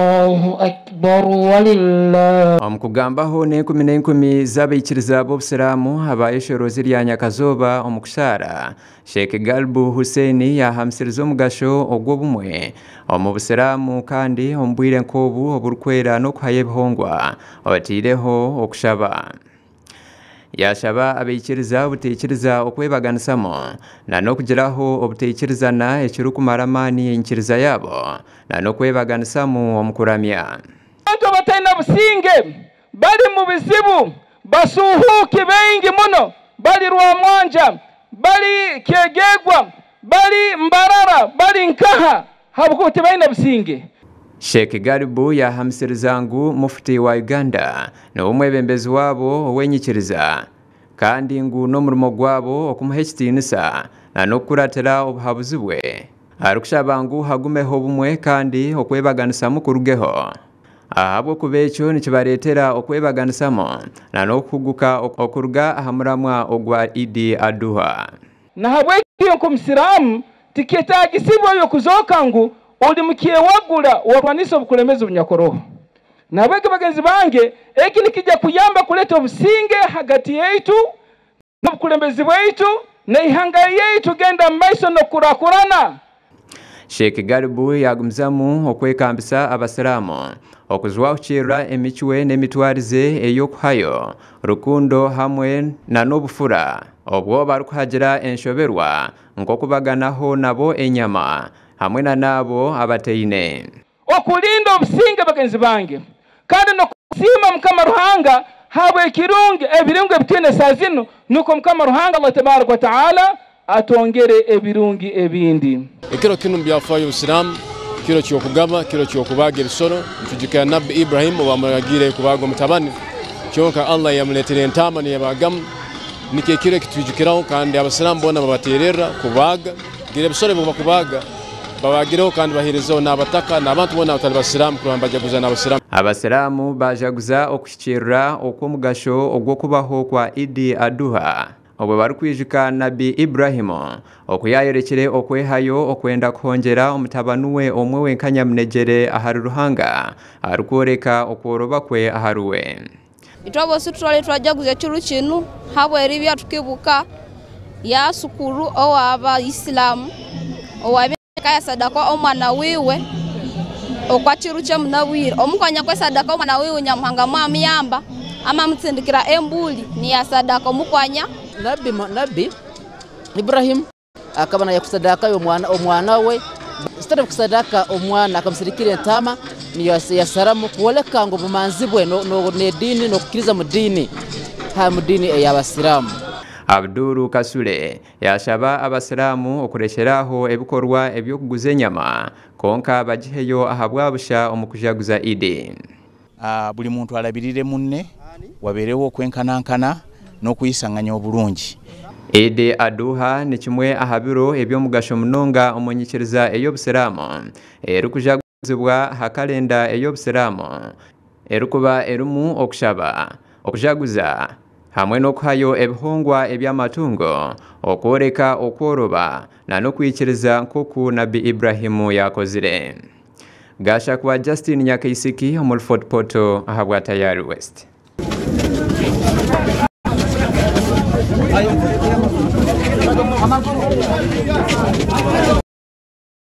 Allahu akbar walillah. Omukugambaho n'enkumi z'abaikiriza b'Obusiramu abayeshorozi lya Nyakazoba omukushara Sheikh Galbu Hussein yahamsiriza omugasho ogw'obumwe omu Busiramu kandi ombwire nk'obu oburukwera n'okuhaya ebihongwa obatiireho okushaba. Yashaba abaikiriza obuteikiriza okwebaganisamo na n'okugiraho obuteikiriza ekirukumara amaani enkiriza yabo na n'okwebaganisamu omukuramya. Abantu abatayina businge bali mu bizibu basuhuki bengi muno, bali Rwamwanja, bali Kegegwa, bali Mbarara, bali Nkaha, habwo tebayina businge. Sheikh Galbu yahamsiriza ngu mufti wa Uganda n'omwebembezi wabo owenyikiriza kandi ngu n'omurimo gwabo okumuha ekitiinisa na n'okukuratira obuhabuzi bwe arikushaba ngu hagumeho obumwe kandi okwebaganisamu kurugeho ahabw'okuba ekyo nikibareetera okwebaganisamu na n'okuhuguka okuruga aha muramwa ogwa Idi Aduha. Na habw'ekyo nk'omusiraamu tikyeetagisibwa by'okuzooka ngu oli mukyewagula warwanisa obukulembeze obunyakoroho. Nabweke bagenzi bange eki nikija kuyamba kuleta obusinge hagati yaitu n'obukulembezi bwaitu n'eihanga yaitu genda mumaiso n'okurakurana. Sheikh Galbu yagumizamu okwekambisa abasiramu okuzwahukirira emichwe n'emitwarize ey'okuhayo rukundo hamwe na n'obufura obwo barukuhagira enshoberwa nk'okubaganaho nabo enyama hamwe na nabo abateine okulinda obusinge bagenzi bange kandi nokusima Mukama Ruhanga habwe ekirungi ebirungi ebitwine sazino nuko Mukama Ruhanga Allah tabarak wa taala atongere ebirungi ebindi. Ekiro kinu byafayo Obusiramu kiro kyokugaba kiro kyokubaga ebisoro ntujukira Nabbi Ibrahim bamuragire kubaga mutabani kyonka Allah yamuletere entama niyabagamu nike kiro kitujukiraho kandi Abasiramu bona babaterera kubaga gire ebisoro bakubaga babagireho kandi baherezeho n'abataka n'abantu bona batali Basiramu kuramba bajaguza n'Abasiramu. Abasiramu bajaguza okushikirira okw'omugasho ogw'okubaho kwa Idi Aduha obwo barukwijika Nabbi Ibrahim okuyayerekere okwehayo okwenda kuhongera omutabanu we omwe wenkanyamunegere ahari Ruhanga arukworeka okworoba kwe aharuwe. Itwabose tutwale twajaguza kiru kinu habwera ibya tukibuka ya sukuru owaba Islamu owabe kaya sadaka omwana wiwe okwachiru kye munawire omukanya kwe sadaka omwana wiwe nyamuhanga mwamiyamba ama mutsindikira embuli ni ya sadaka omukwanya Nabbi Ibrahim akabana yakusadaka omwana we stara kusadaka omwana akamsirikira entama ni ya saramu kuoleka ngo bumanzi bwe no nedini no kukiriza mu dini ha mu dini ey'Abasiramu. Abduru Kasule yashaba abasiramu okuresheraho ebikorwa ebyokuguza enyama konka bagiheyo ahabwabusha omukujaguza Idi. Buli muntu alabirire munne waberewo okwenkanankana n'okuyisanganya obulungi. Idi Aduha ni kimwe ahabiro ebyomugasho munonga omonyikiriza ey'Obusiramu erukujaguzibwa ha kalenda ey'Obusiramu erukuba erumu okushaba okujaguza hamwe n'okuhayo ebihongwa eby'amatungo okworeka okworoba na n'okwikiriza nk'oku Nabbi Ibrahimu yakozire. Gasha kwa Justin Nyakaisiki omul Fort Portal ahabwa Tayari West.